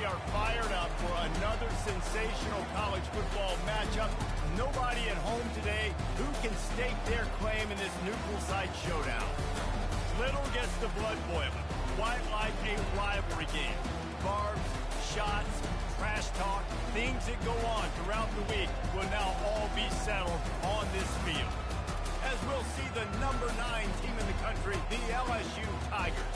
are fired up for another sensational college football matchup. Nobody at home today who can stake their claim in this neutral site showdown. Little gets the blood boiling, quite like a rivalry game. Barbs, shots, trash talk, things that go on throughout the week will now all be settled on this field. As we'll see the number 9 team in the country, the LSU Tigers,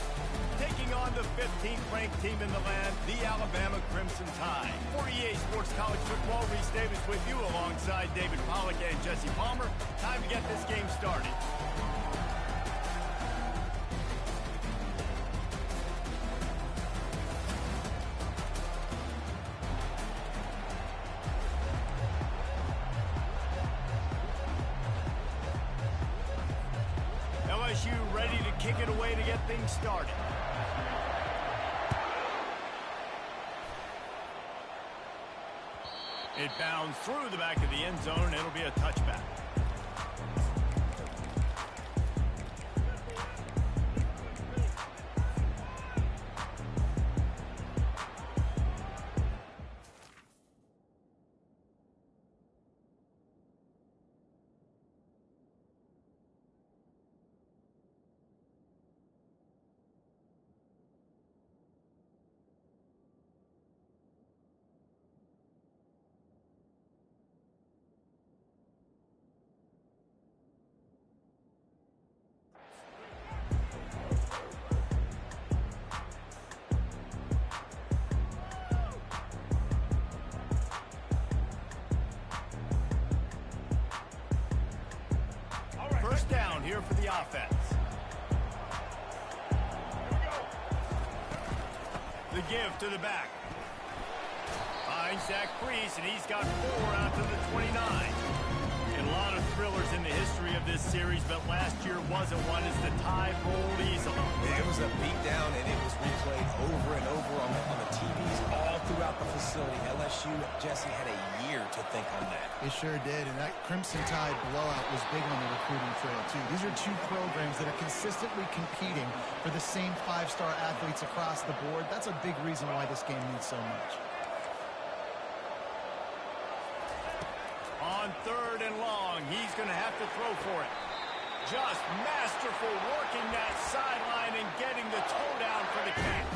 taking on the 15th ranked team in the land, the Alabama Crimson Tide. For EA Sports College Football, Reese Davis with you alongside David Pollack and Jesse Palmer. Time to get this game started. LSU ready to kick it away to get things started. It bounds through the back of the end zone, and it'll be a touchback. First down here for the offense. The give to the back. Finds Zach Priest, and he's got 4 out to the 29. And a lot of thrillers in the history of this series, but last year wasn't one as the tide rolled easily. It was a beatdown, and it was replayed over and over on the TVs all throughout the facility. LSU, Jesse, had a year to think on that. They sure did, and that Crimson Tide blowout was big on the recruiting trail, too. These are two programs that are consistently competing for the same 5-star athletes across the board. That's a big reason why this game means so much. On 3rd and long, he's going to have to throw for it. Just masterful working that sideline and getting the toe down for the catch.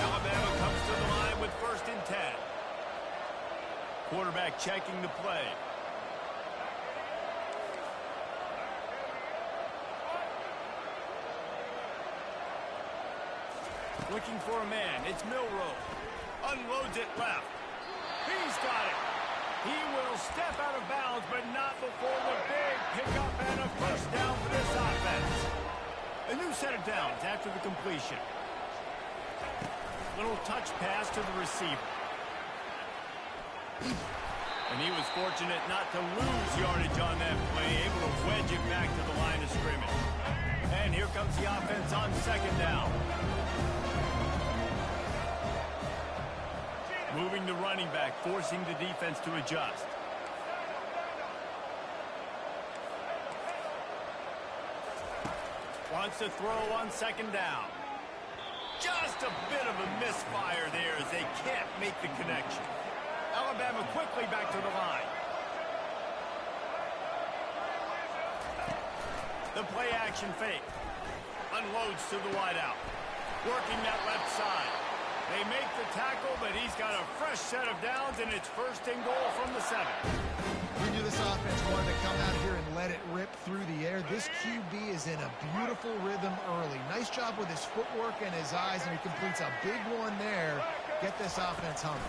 Alabama comes to the line with 1st and 10. Quarterback checking the play. Looking for a man. It's Milroe. Unloads it left. He's got it. He will step out of bounds, but not before the big pickup and a first down for this offense. A new set of downs after the completion. Little touch pass to the receiver. And he was fortunate not to lose yardage on that play, able to wedge it back to the line of scrimmage. And here comes the offense on 2nd down. Moving the running back, forcing the defense to adjust. Wants to throw on 2nd down. Just a bit of a misfire there as they can't make the connection. Alabama quickly back to the line. The play action fake. Unloads to the wideout. Working that left side. They make the tackle, but he's got a fresh set of downs, and it's 1st and goal from the 7. We knew this offense wanted to come out here and let it rip through the air. This QB is in a beautiful rhythm early. Nice job with his footwork and his eyes, and he completes a big one there. Get this offense humming.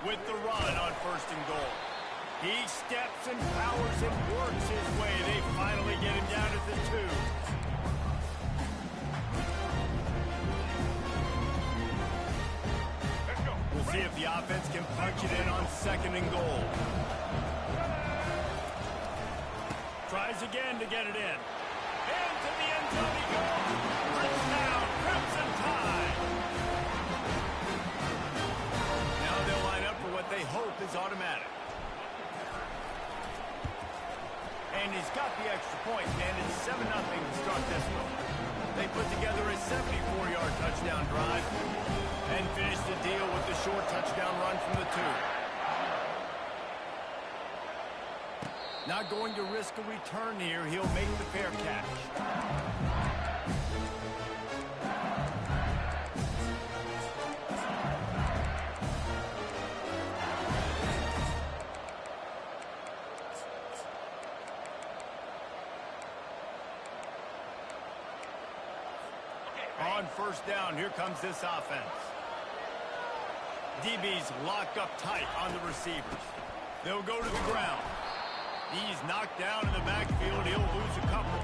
With the run on 1st and goal. He steps and powers and works his way. They finally get him down at the 2. We'll see if the offense can punch it in on 2nd and goal. Tries again to get it in. Into the end zone he goes. Touchdown, Crimson Tide. Now they'll line up for what they hope is automatic. And he's got the extra point, and it's 7-0 to start this one. They put together a 74-yard touchdown drive and finished the deal with the short touchdown run from the 2. Not going to risk a return here. He'll make the fair catch. On first down, here comes this offense. DB's locked up tight on the receivers. They'll go to the ground. He's knocked down in the backfield. He'll lose a couple.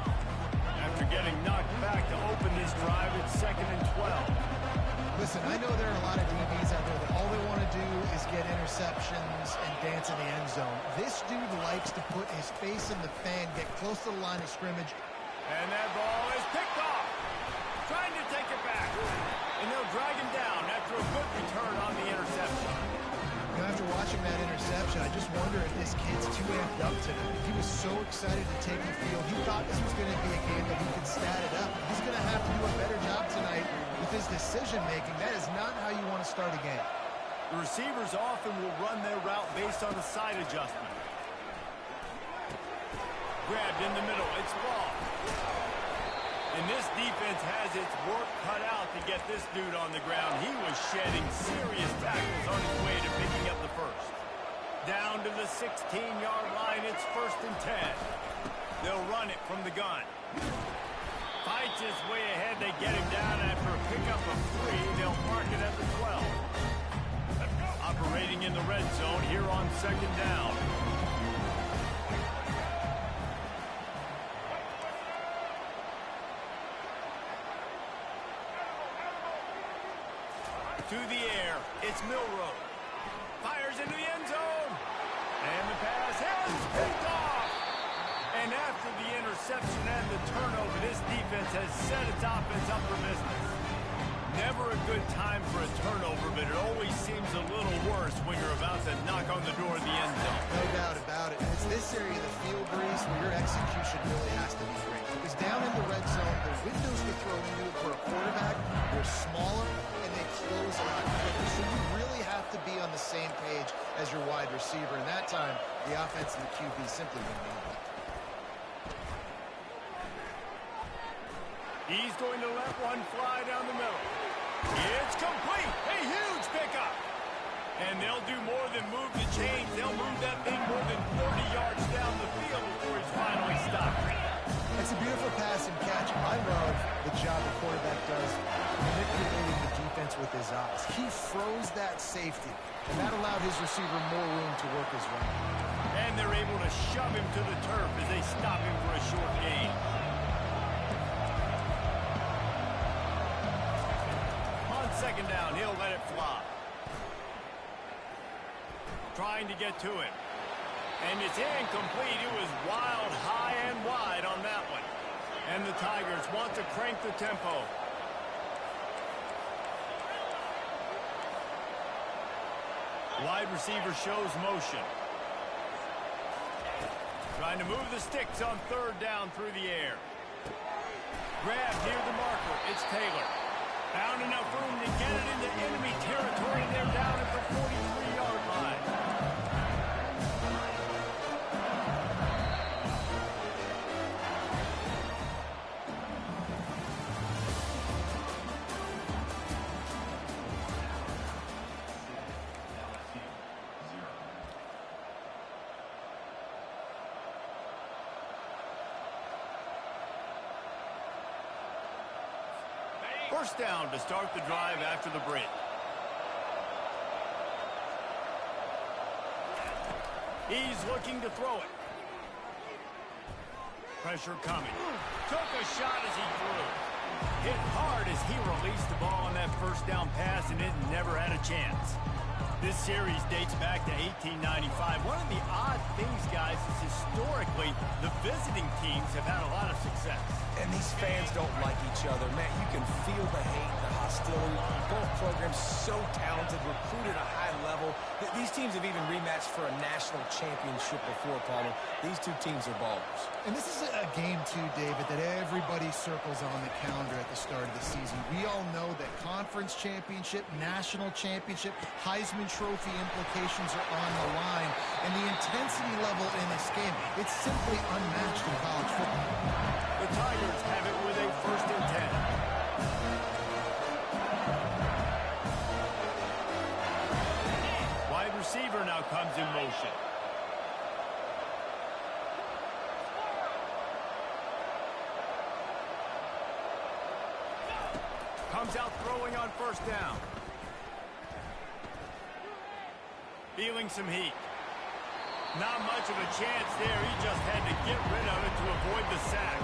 After getting knocked back to open this drive, it's 2nd and 12. Listen, I know there are a lot of DBs out there that all they want to do is get interceptions and dance in the end zone. This dude likes to put his face in the fan, get close to the line of scrimmage. And that ball is picked off. Trying to take it back. And they'll drag him down after a good return on the interception. You know, after watching that interception, I just wonder if this kid's too amped up today. He was so excited to take the field. He thought this was going to be a game that he could stat it up. He's going to have to do a better job tonight with his decision-making. That is not how you want to start a game. The receivers often will run their route based on the side adjustment. Grabbed in the middle. It's ball. And this defense has its work cut out to get this dude on the ground. He was shedding serious tackles on his way to picking up the first. Down to the 16-yard line, it's 1st and 10. They'll run it from the gun. Fights his way ahead. They get him down after a pickup of 3. They'll mark it at the 12. Operating in the red zone here on 2nd down. To the air, it's Milroe. Fires into the end zone. And the pass is picked off. And after the interception and the turnover, this defense has set its offense up for business. Never a good time for a turnover, but it always seems a little worse when you're about to knock on the door of the end zone. No doubt about it. It's this area of the field, Breeze, where your execution really has to be great. Because down in the red zone, the windows to throw into for a quarterback are smaller, and they close a lot quicker. So you really have to be on the same page as your wide receiver. And that time, the offense and the QB simply wouldn't be able to. He's going to let one fly down the middle. It's complete. A huge pickup. And they'll do more than move the chains. They'll move that thing more than 30 yards down the field before he's finally stopped. It's a beautiful pass and catch. I love the job the quarterback does manipulating the defense with his eyes. He froze that safety, and that allowed his receiver more room to work his route. And they're able to shove him to the turf as they stop him for a short gain. On 2nd down, he'll let it fly. Trying to get to it. And it's incomplete. It was wild, high, and wide on that one. And the Tigers want to crank the tempo. Wide receiver shows motion. Trying to move the sticks on 3rd down through the air. Grab near the marker. It's Taylor. Found enough room to get it into enemy territory. They're down at the 43-yard line. First down to start the drive after the break. He's looking to throw it. Pressure coming. Took a shot as he threw. Hit hard as he released the ball on that first down pass, and it never had a chance. This series dates back to 1895. One of the odd things, guys, is historically the visiting teams have had a lot of success. And these fans don't like each other. Matt, you can feel the hate, the hostility. Both programs so talented, recruited at a high level. These teams have even rematched for a national championship before, Palmer. These two teams are ballers. And this is a game, too, David, that everybody circles on the calendar at the start of the season. We all know that conference championship, national championship, Heisman Trophy implications are on the line. And the intensity level in this game, it's simply unmatched in college football. The Tigers have it with a 1st and 10. Wide receiver now comes in motion. Comes out throwing on 1st down. Feeling some heat. Not much of a chance there. He just had to get rid of it to avoid the sack.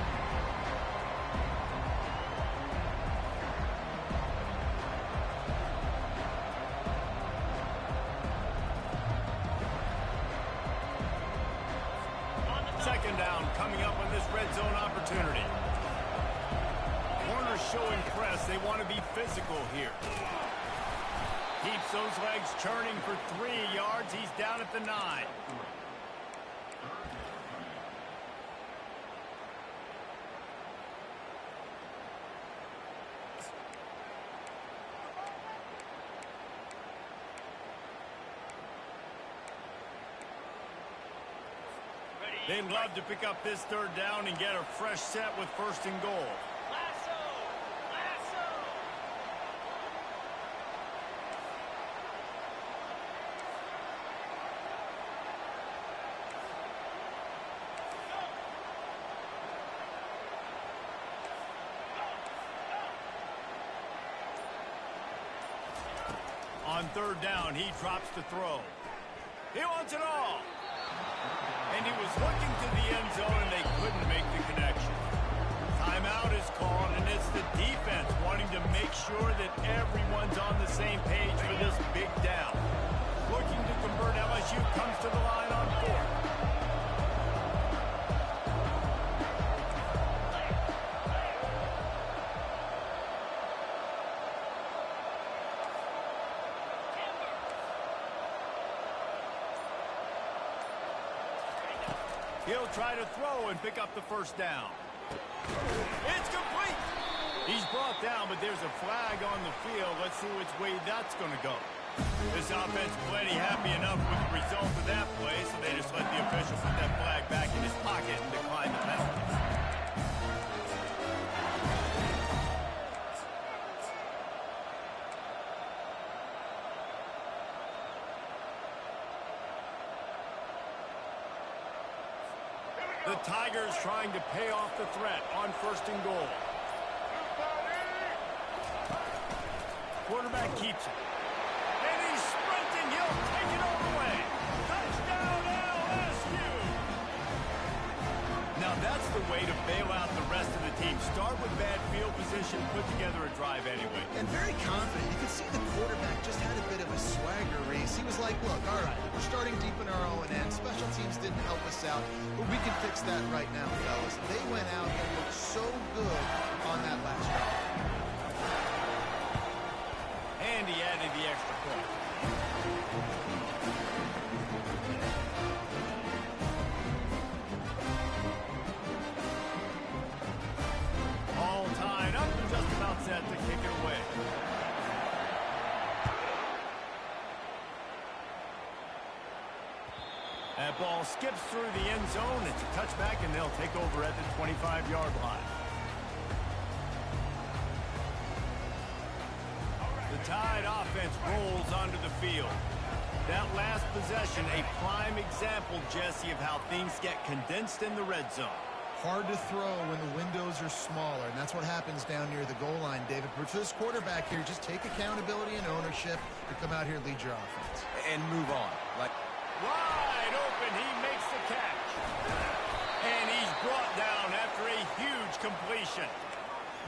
Second down coming up on this red zone opportunity. Corners showing press. They want to be physical here. Keeps those legs churning for 3 yards. He's down at the 9. They'd love to pick up this 3rd down and get a fresh set with 1st and goal. On 3rd down, he drops to throw. He wants it all. And he was looking to the end zone, and they couldn't make the connection. Timeout is called, and it's the defense wanting to make sure that everyone's on the same page for this big down. Looking to convert, LSU comes to the line on 4th. He'll try to throw and pick up the 1st down. It's complete. He's brought down, but there's a flag on the field. Let's see which way that's going to go. This offense plenty happy enough with the result of that play, so they just let the official put that flag back in his pocket and decline the penalty. The Tigers trying to pay off the threat on 1st and goal. Quarterback keeps it. And he's sprinting. He'll take it all the way. Touchdown, LSU! Now that's the way to bail out the rest of the team. Start with bad field position, put together a drive anyway. And very confident. You can see the quarterback just had a bit of a swagger race. He was like, look, all right, we're starting deep in our own end. Special teams didn't help us out, but we can fix that right now, fellas. They went out and looked so good on that last drive. And he added the extra point. All tied up and just about set to kick it away. That ball skips through the end zone. It's a touchback, and they'll take over at the 25-yard line. The Tide offense rolls onto the field. That last possession, a prime example, Jesse, of how things get condensed in the red zone. Hard to throw when the windows are smaller, and that's what happens down near the goal line, David. But for this quarterback here, just take accountability and ownership and come out here and lead your offense. And move on. Wide open, he makes the catch. And he's brought down after a huge completion.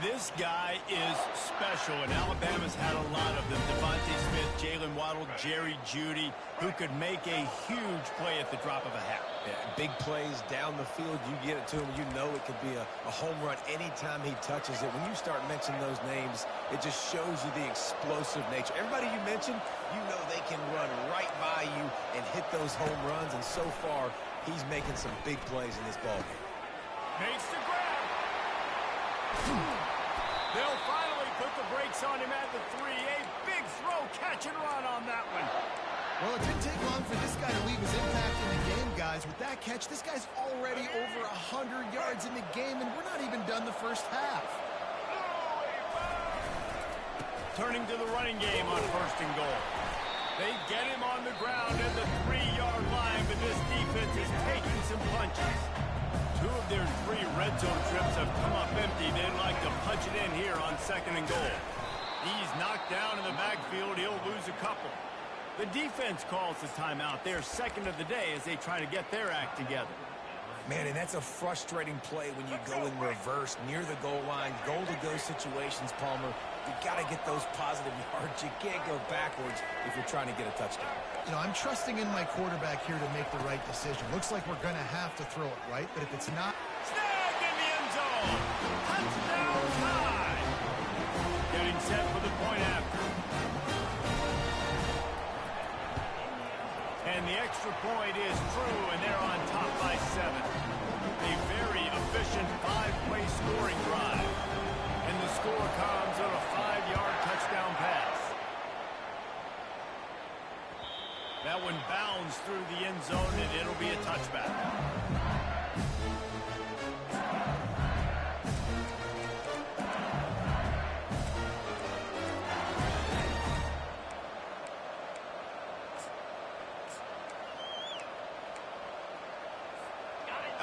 This guy is special, and Alabama's had a lot of them. Devontae Smith, Jalen Waddle, Jerry Jeudy, who could make a huge play at the drop of a hat. Yeah, big plays down the field. You get it to him, you know it could be a home run anytime he touches it. When you start mentioning those names, it just shows you the explosive nature. Everybody you mentioned, you know they can run right by you and hit those home runs, and so far, he's making some big plays in this ballgame. Makes the grab. They'll finally put the brakes on him at the 3. A big throw, catch and run on that one. Well, it didn't take long for this guy to leave his impact in the game, guys. With that catch, this guy's already over 100 yards in the game, and we're not even done the first half. Turning to the running game on 1st and goal. They get him on the ground at the 3-yard line, but this defense is taking some punches. 2 of their 3 red zone trips have come up empty. They'd like to punch it in here on 2nd and goal. He's knocked down in the backfield. He'll lose a couple. The defense calls the timeout. They're 2nd of the day as they try to get their act together. Man, and that's a frustrating play when you go in reverse near the goal line. Goal-to-go situations, Palmer. You got to get those positive yards. You can't go backwards if you're trying to get a touchdown. You know, I'm trusting in my quarterback here to make the right decision. Looks like we're going to have to throw it, right? But if it's not... Snagged in the end zone. Touchdown tie. Getting set for the point after. And the extra point is true, and they're on top by 7. A very efficient 5-play scoring drive. And the score comes on a 5-yard touchdown pass. That one bounds through the end zone, and it'll be a touchback.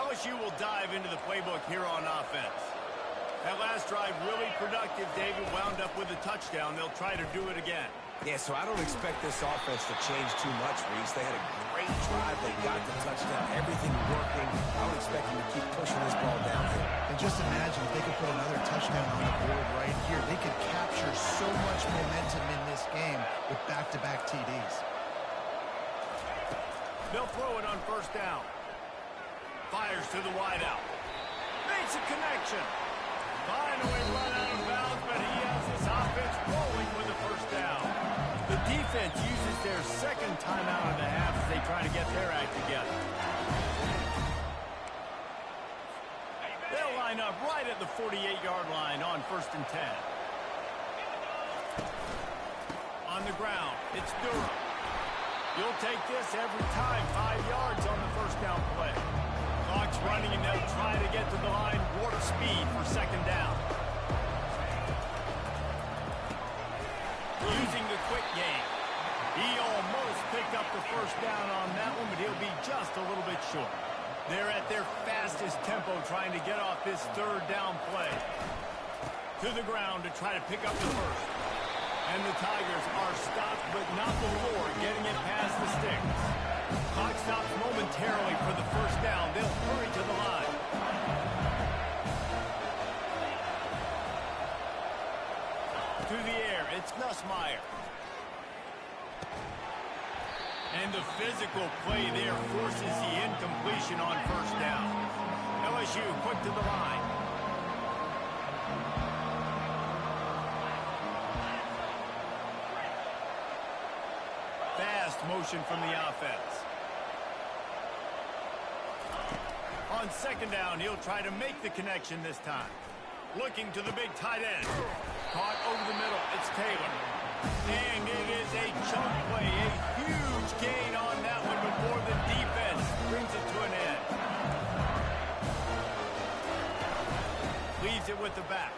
LSU will dive into the playbook here on offense. That last drive really productive. David wound up with a touchdown. They'll try to do it again. Yeah, so I don't expect this offense to change too much, Reese. They had a great drive. They got the touchdown. Everything working. I would expect them to keep pushing this ball downhill. And just imagine if they could put another touchdown on the board right here. They could capture so much momentum in this game with back-to-back TDs. They'll throw it on 1st down. Fires to the wideout. Makes a connection. Finally run out of bounds, but he has this offense rolling with the 1st down. The defense uses their 2nd timeout of the half as they try to get their act together. They'll line up right at the 48-yard line on 1st and 10. On the ground, it's Durham. You'll take this every time. 5 yards on the 1st down play. Clock's running, and they'll try to get to the line, warp speed for 2nd down. Using the quick game. He almost picked up the 1st down on that one, but he'll be just a little bit short. They're at their fastest tempo trying to get off this 3rd down play. To the ground to try to pick up the 1st. And the Tigers are stopped, but not before getting it past the sticks. Clock stops momentarily for the 1st down. They'll hurry to the line. Through the air, it's Nussmeier. And the physical play there forces the incompletion on 1st down. LSU quick to the line. Fast motion from the offense. On 2nd down, he'll try to make the connection this time. Looking to the big tight end. Caught over the middle. It's Taylor. And it is a chunk play. A huge gain on that one before the defense brings it to an end. Leaves it with the back.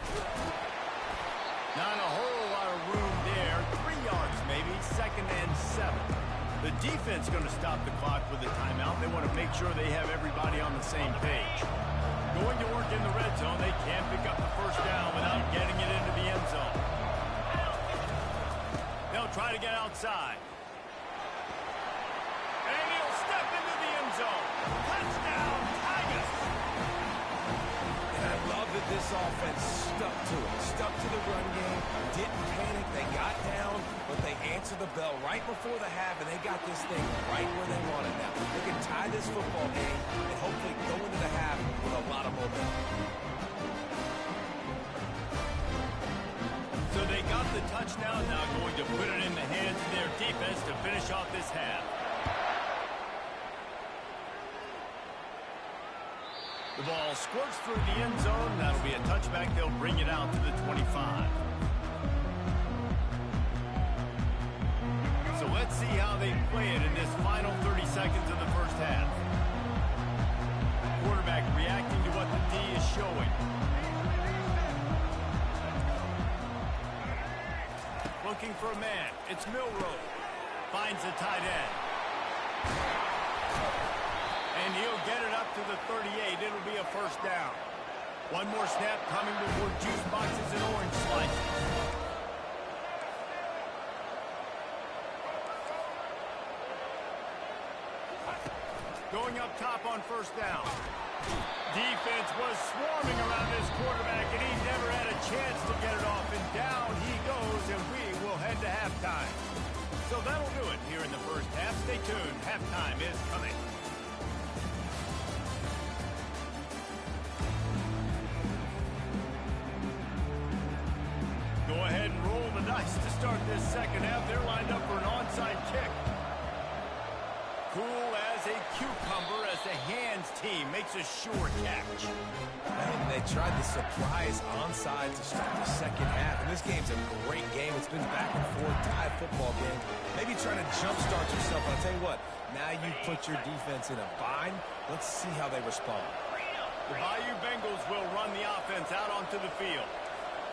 Not a whole lot of room there. 3 yards maybe. 2nd and 7. The defense going to stop the clock with a timeout. They want to make sure they have everybody on the same page. Going to work in the red zone. They can't pick up the 1st down without getting it into the end zone. They'll try to get outside. And he'll step into the end zone. Touchdown, Tigers! And I love that this offense stuck to it, stuck to the run game, didn't panic. They got down, but they answered the bell right before the half, and they got this thing right where they want it now. They can tie this football game and hopefully go into the half with a lot of momentum. So they got the touchdown, now going to put it in the hands of their defense to finish off this half. The ball squirts through the end zone. That'll be a touchback. They'll bring it out to the 25. So let's see how they play it in this final 30 seconds of the first half. Quarterback reacting to what the D is showing. Looking for a man. It's Milroe. Finds the tight end. And he'll get it up to the 38. It'll be a first down. One more snap coming before juice boxes and orange slices. Going up top on first down. Defense was swarming around this quarterback, and he never had a chance to get it off. And down he goes, and we will head to halftime. So that'll do it here in the first half. Stay tuned. Halftime is coming. Go ahead and roll the dice to start this second half. They're lined up for an onside kick. Cool as a cucumber as the hands team makes a sure catch. And they tried the surprise onside to start the second half. And this game's a great game. It's been back and forth, tie football game. Maybe trying to jumpstart yourself. I'll tell you what, now you put your defense in a bind. Let's see how they respond. The Bayou Bengals will run the offense out onto the field.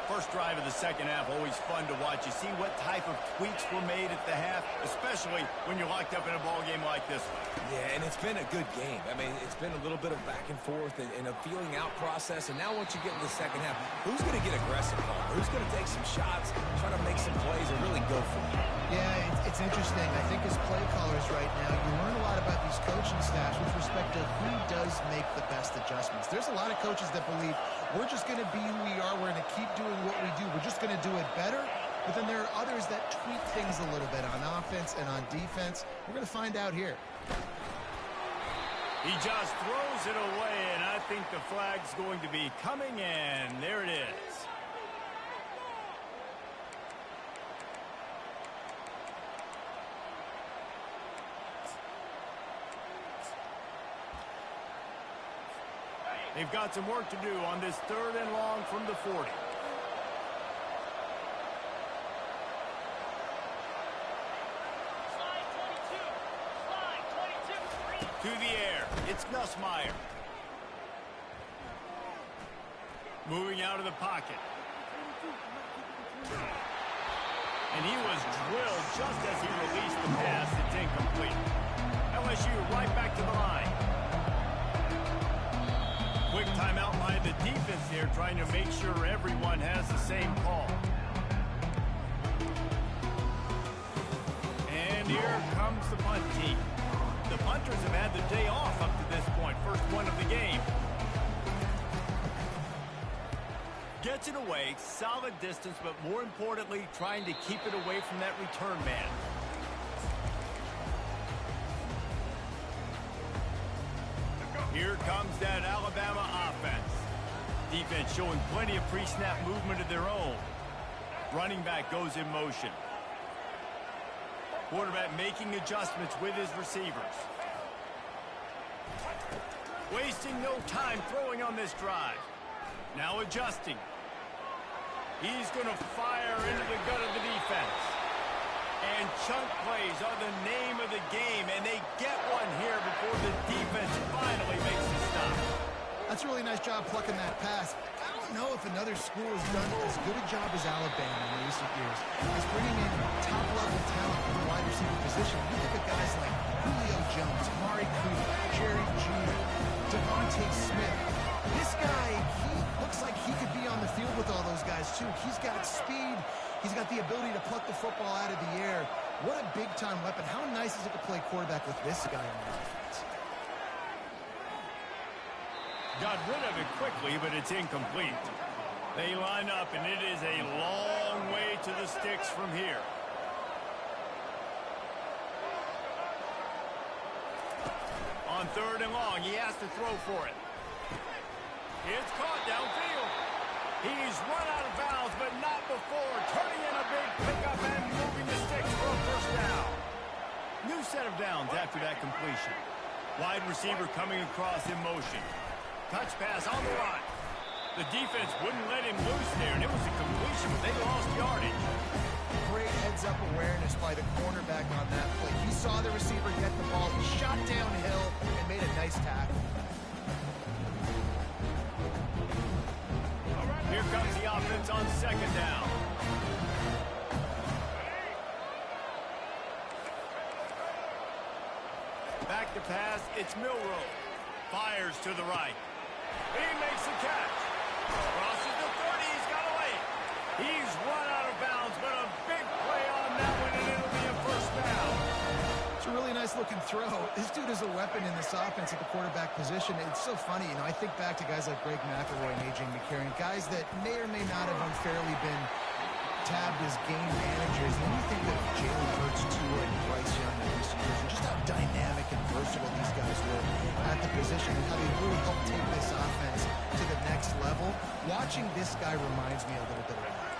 First drive of the second half, always fun to watch. You see what type of tweaks were made at the half, especially when you're locked up in a ball game like this one. Yeah, and it's been a good game. I mean, it's been a little bit of back and forth and a feeling out process. And now once you get in the second half, who's going to get aggressive, Paul? Who's going to take some shots, try to make some plays, and really go for it? Yeah, it's interesting. I think as play callers right now, you learn a lot about these coaching staffs with respect to who does make the best adjustments. There's a lot of coaches that believe we're just going to be who we are. We're going to keep doing what we do. We're just going to do it better. But then there are others that tweak things a little bit on offense and on defense. We're going to find out here. He just throws it away, and I think the flag's going to be coming in. There it is. They've got some work to do on this 3rd and long from the 40. To the air, it's Nussmeier. Moving out of the pocket. And he was drilled just as he released the pass. It's incomplete. LSU right back to the line. Quick timeout by the defense there, trying to make sure everyone has the same call. And here comes the punt team. The punters have had the day off up to this point. First one of the game. Gets it away, solid distance, but more importantly, trying to keep it away from that return man. Here comes that Alabama offense. Defense showing plenty of pre-snap movement of their own. Running back goes in motion. Quarterback making adjustments with his receivers. Wasting no time throwing on this drive. Now adjusting. He's going to fire into the gut of the defense. And chunk plays are the name of the game, and they get one here before the defense finally makes a stop. That's a really nice job plucking that pass. I don't know if another school has done as good a job as Alabama in recent years. As bringing in top-level talent at the wide receiver position. You look at guys like Julio Jones, Amari Cooper, Jerry Jeudy, Devontae Smith. This guy, he looks like he could be on the field with all those guys, too. He's got speed. He's got the ability to pluck the football out of the air. What a big-time weapon. How nice is it to play quarterback with this guy on the offense? Got rid of it quickly, but it's incomplete. They line up, and it is a long way to the sticks from here. On 3rd and long, he has to throw for it. It's caught downfield. He's run out of bounds, but not before turning in a big pickup and moving the sticks for a first down. New set of downs after that completion. Wide receiver coming across in motion. Touch pass on the run. The defense wouldn't let him loose there, and it was a completion, but they lost yardage. Great heads-up awareness by the cornerback on that play. He saw the receiver get the ball, he shot downhill, and made a nice tackle. Here comes the offense on 2nd down. Back to pass, it's Milroe. Fires to the right. He makes the catch. Crosses the 30, he's got away. He's run out of bounds, but a big play on that one, and it'll be a first down. It's a really nice-looking throw. This dude is a weapon in this offense at the quarterback position. It's so funny, you know, I think back to guys like Greg McElroy and A.J. McCarron, guys that may or may not have unfairly been tabbed as game managers. And then you think of Jalen Hurts, Tua, and Bryce Young in recent years, and just how dynamic and versatile these guys were at the position and how they really helped take this offense to the next level. Watching this guy reminds me a little bit of that.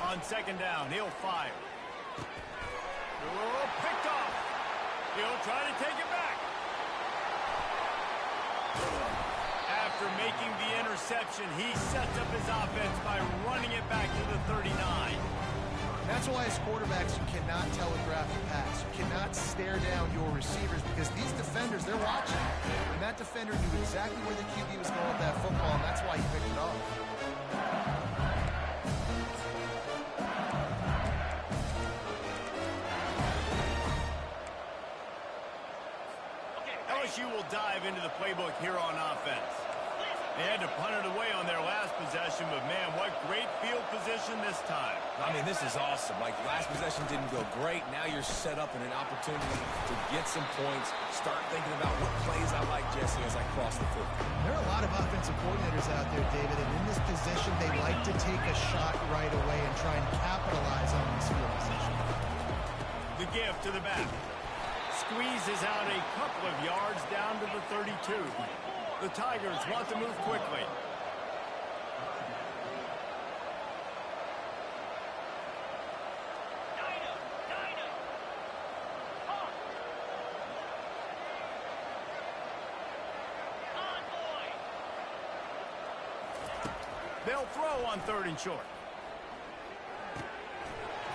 On 2nd down, he'll fire. Oh, picked off. He'll try to take it back. After making the interception, he sets up his offense by running it back to the 39. That's why as quarterbacks you cannot telegraph the pass. You cannot stare down your receivers because these defenders, they're watching. And that defender knew exactly where the QB was going with that football, and that's why he picked it off. LSU will dive into the playbook here on offense. They had to punt it away on their last possession, but man, what great field position this time. I mean, this is awesome. Like, last possession didn't go great. Now you're set up in an opportunity to get some points, start thinking about what plays I like, Jesse, as I cross the field. There are a lot of offensive coordinators out there, David, and in this position, they like to take a shot right away and try and capitalize on this field position. The give to the back. Squeezes out a couple of yards down to the 32. The Tigers want to move quickly. They'll throw on 3rd and short.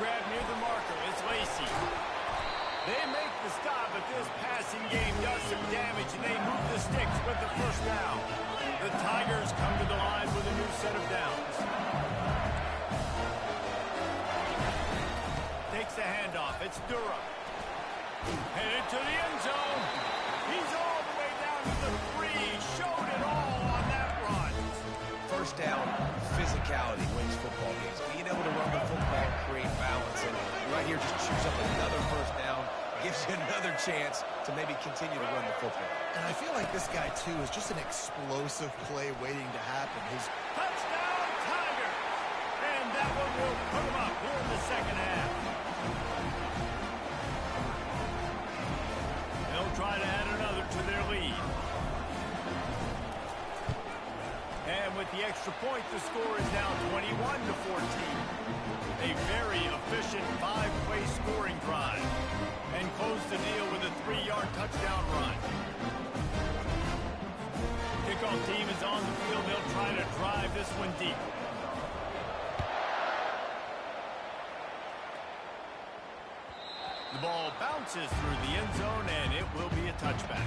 Grab near the marker. It's Lacy. They make the stop, but this passing game does some damage, and they move the sticks with the first down. The Tigers come to the line with a new set of downs. Takes the handoff. It's Durham. Headed to the end zone. He's all the way down to the 3. Showed it all on that run. First down, physicality wins football games. Being able to run the football, create balance, and right here just chews up another first down, gives you another chance to maybe continue to run the football. And I feel like this guy, too, is just an explosive play waiting to happen. His touchdown, Tiger! And that one will put him up here in the second half. They'll try to add another to their lead. And with the extra point, the score is now 21-14. A very efficient 5-play scoring drive. And close the deal with a 3-yard touchdown run. Kickoff team is on the field. They'll try to drive this one deep. The ball bounces through the end zone, and it will be a touchback.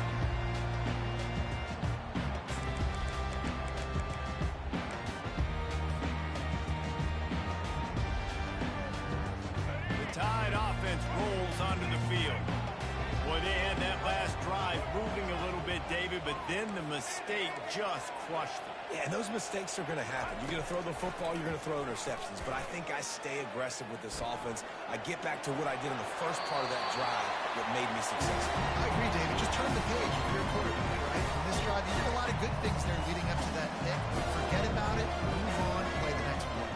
Tide offense rolls onto the field. Boy, they had that last drive moving a little bit, David, but then the mistake just crushed them. Yeah, and those mistakes are going to happen. You're going to throw the football, you're going to throw interceptions. But I think I stay aggressive with this offense. I get back to what I did in the first part of that drive that made me successful. I agree, David. Just turn the page if you're a quarterback, right? From this drive, you did a lot of good things there leading up to that pick. Forget about it, move on, play the next play.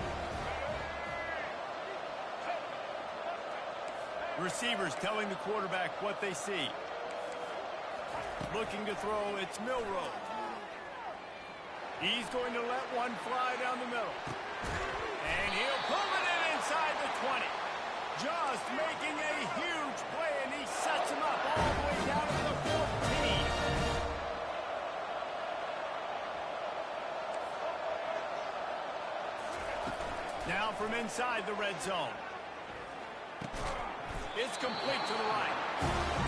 Receivers telling the quarterback what they see. Looking to throw, it's Milroe. He's going to let one fly down the middle. And he'll pull it in inside the 20. Just making a huge play, and he sets him up all the way down to the 14. Now from inside the red zone. It's complete to the right.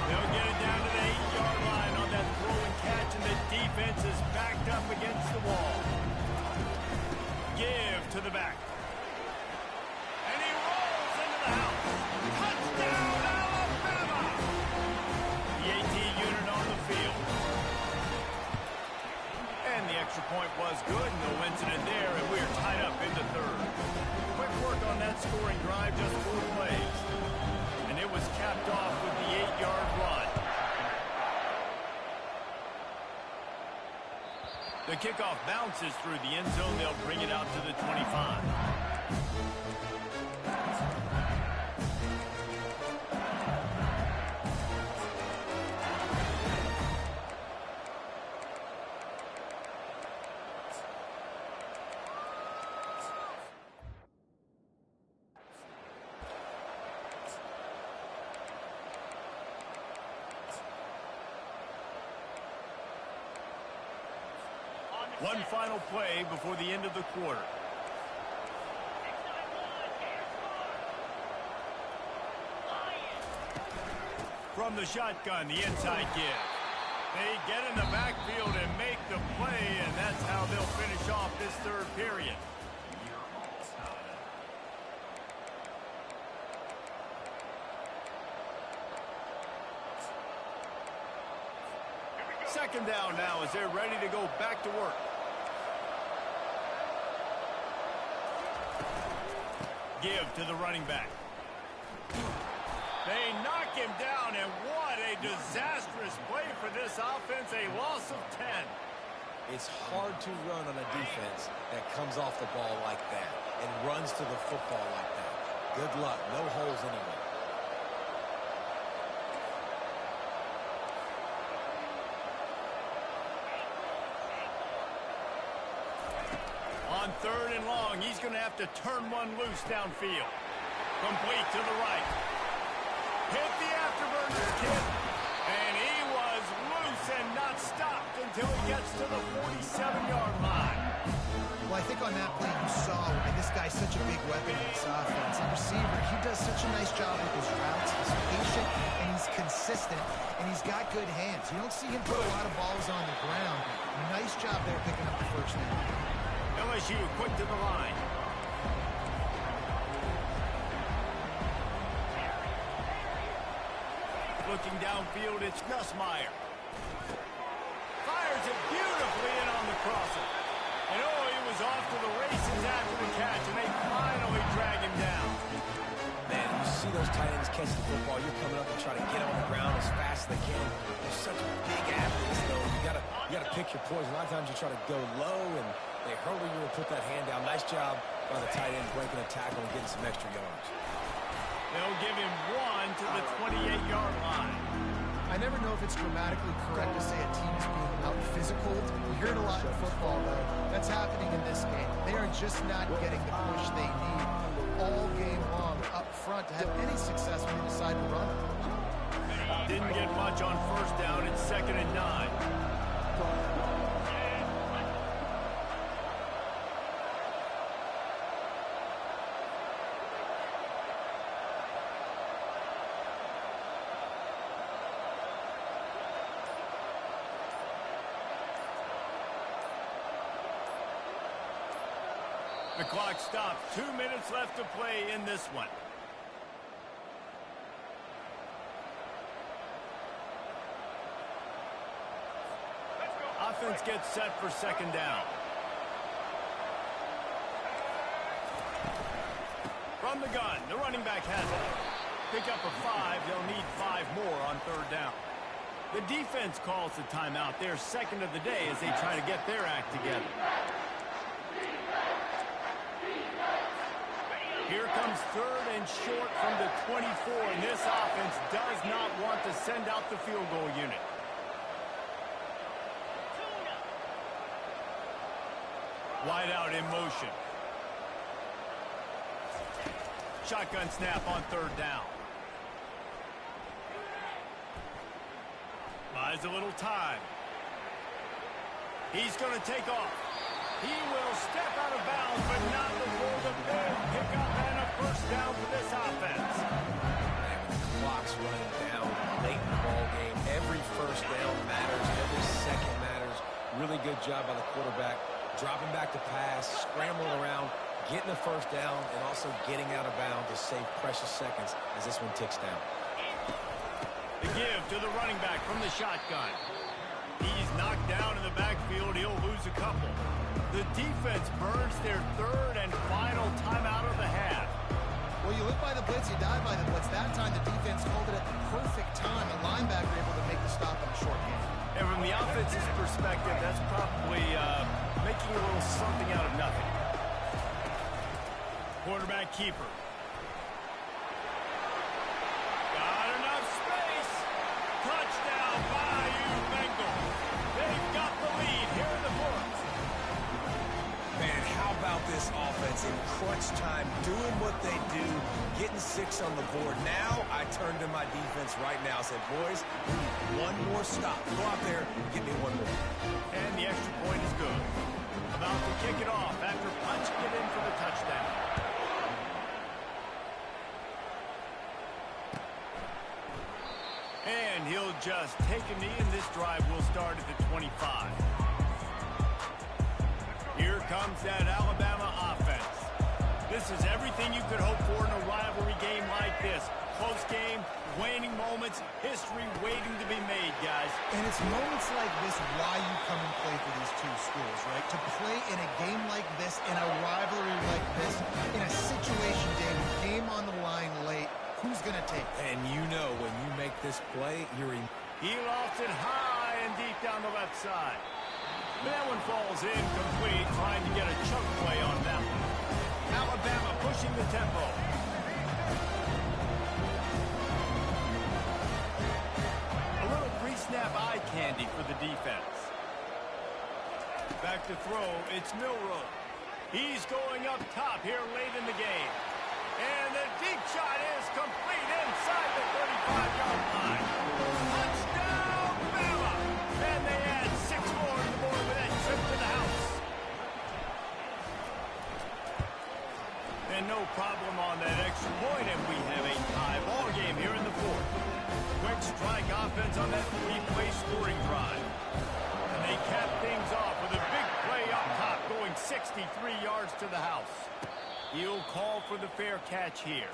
They'll get it down to the 8-yard line on that throw and catch, and the defense is backed up against the wall. Give to the back. And he rolls into the house. Touchdown, Alabama! The AT unit on the field. And the extra point was good. No incident there, and we're tied up in the third. Quick work on that scoring drive, just 4 plays. And it was capped off with the 8-yard run. The kickoff bounces through the end zone. They'll bring it out to the 25. One final play before the end of the quarter. From the shotgun, the inside give. They get in the backfield and make the play, and that's how they'll finish off this third period. Second down now as they're ready to go back to work. Give to the running back. They knock him down, and what a disastrous play for this offense. A loss of 10. It's hard to run on a defense that comes off the ball like that and runs to the football like that. Good luck. No holes anywhere. On third and long, he's going to have to turn one loose downfield. Complete to the right. Hit the afterburners, kid. And he was loose and not stopped until he gets to the 47-yard line. Well, I think on that play you saw why this guy's such a big weapon in this offense. The receiver, he does such a nice job with his routes. He's patient, and he's consistent, and he's got good hands. You don't see him put a lot of balls on the ground. Nice job there picking up the first down. LSU quick to the line. Looking downfield, it's Nussmeier. Fires it beautifully in on the crosser. And oh, he was off to the races after the catch, and they finally drag him down. Man, you see those tight ends catch the football, you're coming up and trying to get on the ground as fast as they can. They're such big athletes, though. You gotta pick your poison. A lot of times you try to go low, and they hurry you and put that hand down. Nice job by the tight end breaking a tackle and getting some extra yards. They'll give him one to the 28-yard line. I never know if it's grammatically correct to say a team's being out-physical. We hear it a lot in football, though. That's happening in this game. They are just not getting the push they need all game long up front to have any success when they decide to run it. Didn't get much on first down. It's 2nd and 9. The clock stops. 2 minutes left to play in this one. offense gets set for second down. From the gun, the running back has it. Pick up a 5. They'll need 5 more on third down. The defense calls the timeout. Their second of the day as they try to get their act together. Here comes third and short from the 24, and this offense does not want to send out the field goal unit. Wide out in motion. Shotgun snap on third down. Buys a little time. He's going to take off. He will step out of bounds, but not before the big pickup and a first down for this offense. And the clock's running down late in the ball game. Every first down matters. Every second matters. Really good job by the quarterback. Dropping back to pass, scrambling around, getting the first down, and also getting out of bounds to save precious seconds as this one ticks down. The give to the running back from the shotgun. He's knocked down in the backfield. He'll lose a couple. The defense burns their third and final timeout of the half. Well, you live by the blitz, you die by the blitz. That time the defense called it at the perfect time. The linebacker able to make the stop in a short game. And from the offense's perspective, that's probably making a little something out of nothing. Quarterback keeper. Got enough space. Touchdown, Bayou Bengals. They've got the lead here in the fourth. Man, how about this offense in crunch time, doing what they do, getting 6 on the board. Now I turn to my defense right now and said, boys, we need one more stop. Go out there and get me one more. And the extra point is good. About to kick it off after punching it in for the touchdown. And he'll just take a knee, and this drive will start at the 25. Here comes that Alabama offense. This is everything you could hope for in a rivalry game like this. Close game, waning moments, history waiting to be made, guys. And it's moments like this why you come and play for these two schools, right? To play in a game like this, in a rivalry like this, in a situation, David, game on the line late, who's going to take it? And you know when you make this play, you're in. He lofts it high and deep down the left side. That one falls incomplete, trying to get a chunk play on that one. Alabama pushing the tempo. A little pre-snap eye candy for the defense. Back to throw, it's Milroe. He's going up top here late in the game. And the deep shot is complete inside the 35-yard line. Touchdown, Bama! And they add 6 more to the board with that trip to the house. And no problem on that extra point, and we have a tie ball game here in the fourth. Quick strike offense on that 3-play scoring drive. And they cap things off with a big play up top, going 63 yards to the house. He'll call for the fair catch here.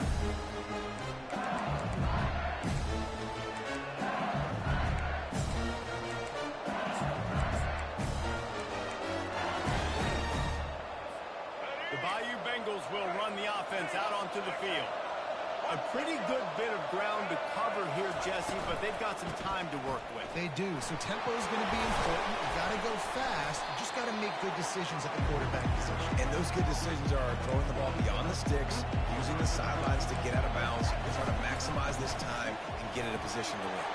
The Bayou Bengals will run the offense out onto the field. A pretty good bit of ground to cover here, Jesse, but they've got some time to work with. They do, so tempo is going to be important. You got to go fast. You just got to make good decisions at the quarterback position. And those good decisions are throwing the ball beyond the sticks, using the sidelines to get out of bounds, and trying to maximize this time and get in a position to win.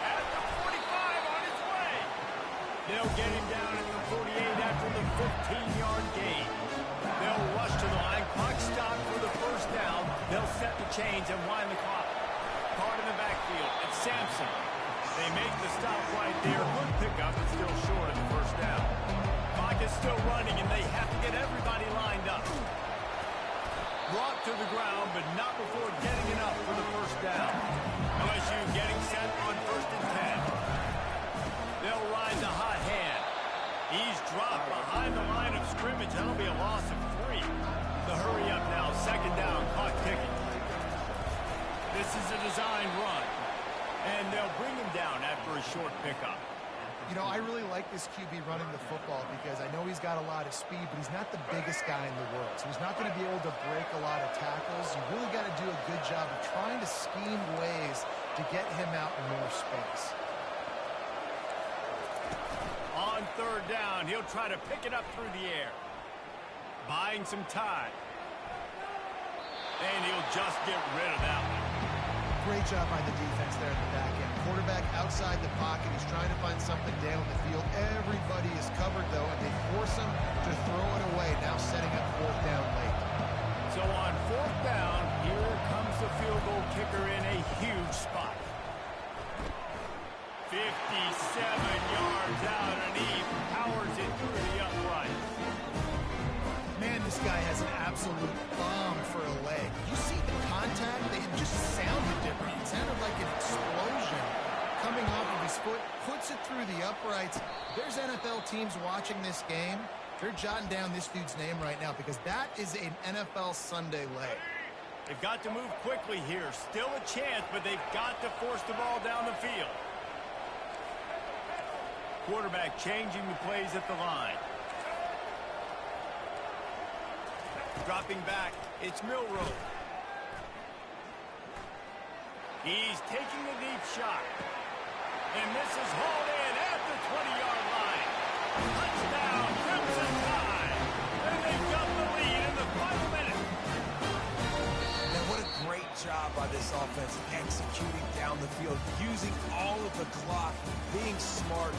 At the 45 on his way. They'll get him down at the 48 after the 15-yard gain. They'll rush to the line. Clock stopped for the first down. They'll set the chains and wind the clock. Caught in the backfield. It's Sampson. They make the stop right there. Good pickup, but still short of the first down. Clock is still running, and they have to get everybody lined up. Brought to the ground, but not before getting enough for the first down. LSU getting set on 1st and 10. They'll ride the hot hand. He's dropped behind the line of scrimmage. That'll be a loss of 3. The hurry up now. 2nd down. Clock ticking. This is a designed run. And they'll bring him down after a short pickup. You know, I really like this QB running the football because I know he's got a lot of speed, but he's not the biggest guy in the world. So he's not going to be able to break a lot of tackles. You really got to do a good job of trying to scheme ways to get him out in more space. On third down, he'll try to pick it up through the air. Buying some time. And he'll just get rid of that one. Great job by the defense there in the back end. Quarterback outside the pocket. He's trying to find something down the field. Everybody is covered, though, and they force him to throw it away. Now setting up fourth down late. So on fourth down, here comes the field goal kicker in a huge spot. 57 yards out, and he powers it through the upright. Man, this guy has an absolute bomb for a leg. You see the contact? It just sounded different. It sounded like an explosion coming off of his foot. Puts it through the uprights. There's NFL teams watching this game. They're jotting down this dude's name right now because that is an NFL Sunday leg. They've got to move quickly here. Still a chance, but they've got to force the ball down the field. Quarterback changing the plays at the line. Dropping back, it's Milroe. He's taking a deep shot. And this is hauled in at the 20-yard line. Touchdown, Crimson Tide. And they've got the lead in the final minute. And what a great job by this offense executing down the field, using all of the clock, being smart,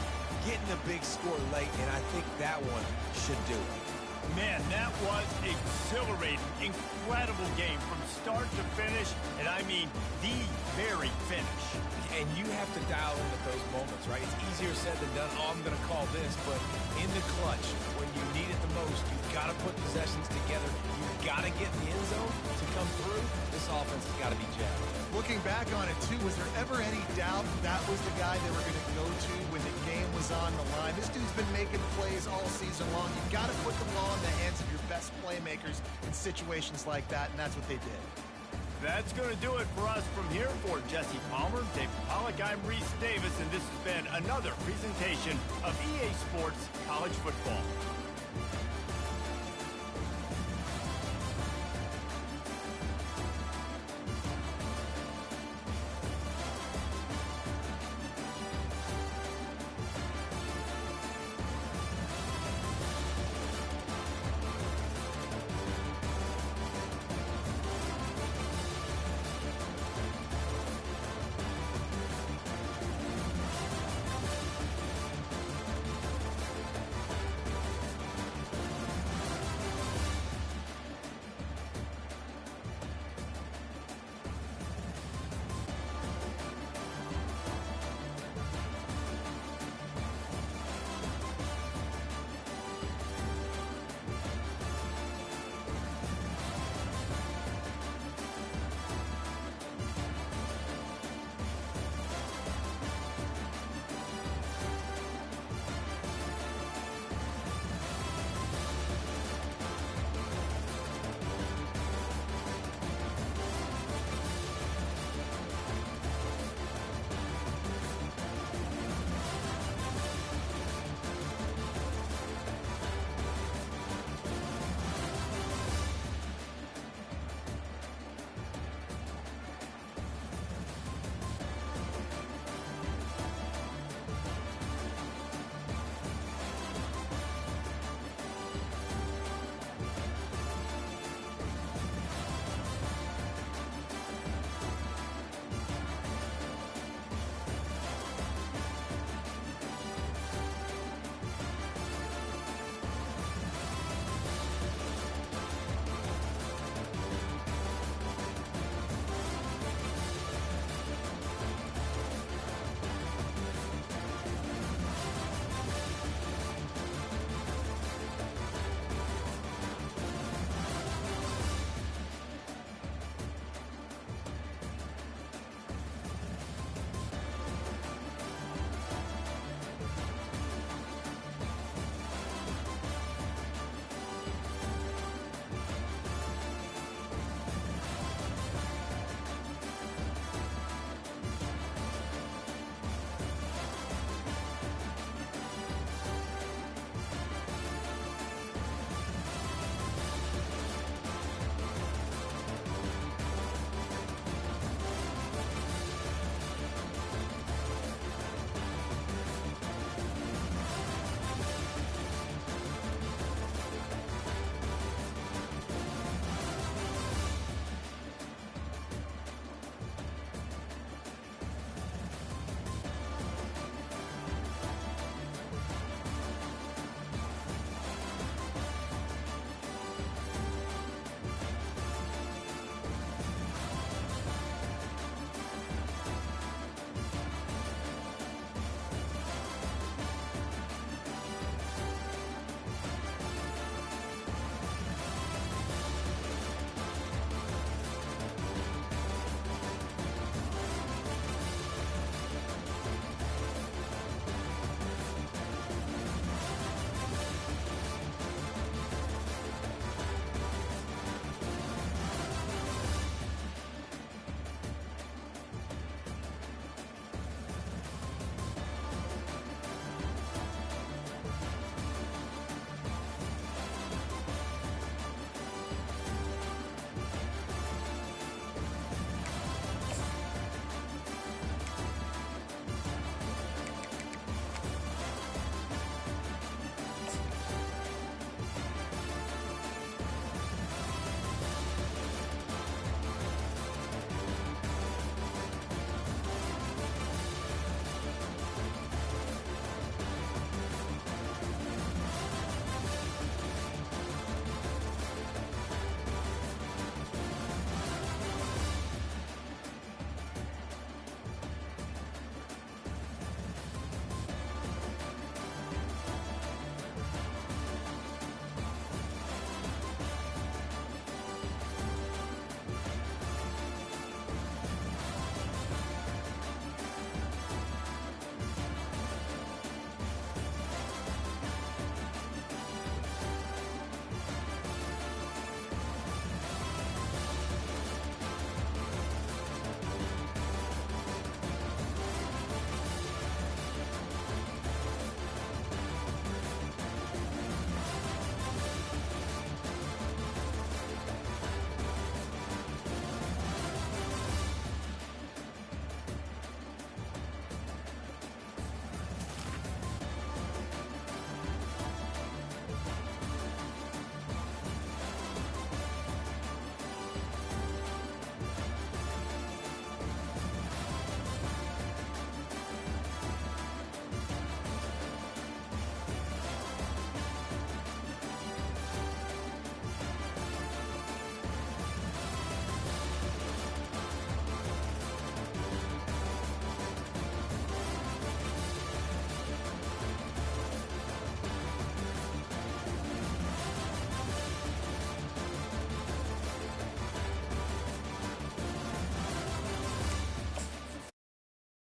getting a big score late, and I think that one should do it. Man, that was exhilarating. Incredible game from start to finish, and I mean the very finish. And you have to dial in at those moments, right? It's easier said than done. Oh, I'm going to call this, but in the clutch, when you need it the most, you've got to put possessions together. You've got to get in the end zone to come through. This offense has got to be jabbed. Looking back on it, too, was there ever any doubt that was the guy they were going to go to when the game was on the line? This dude's been making plays all season long. You've got to put the ball in the hands of your best playmakers in situations like that, and that's what they did. That's going to do it for us from here. For Jesse Palmer, David Pollack, I'm Reese Davis, and this has been another presentation of EA Sports College Football.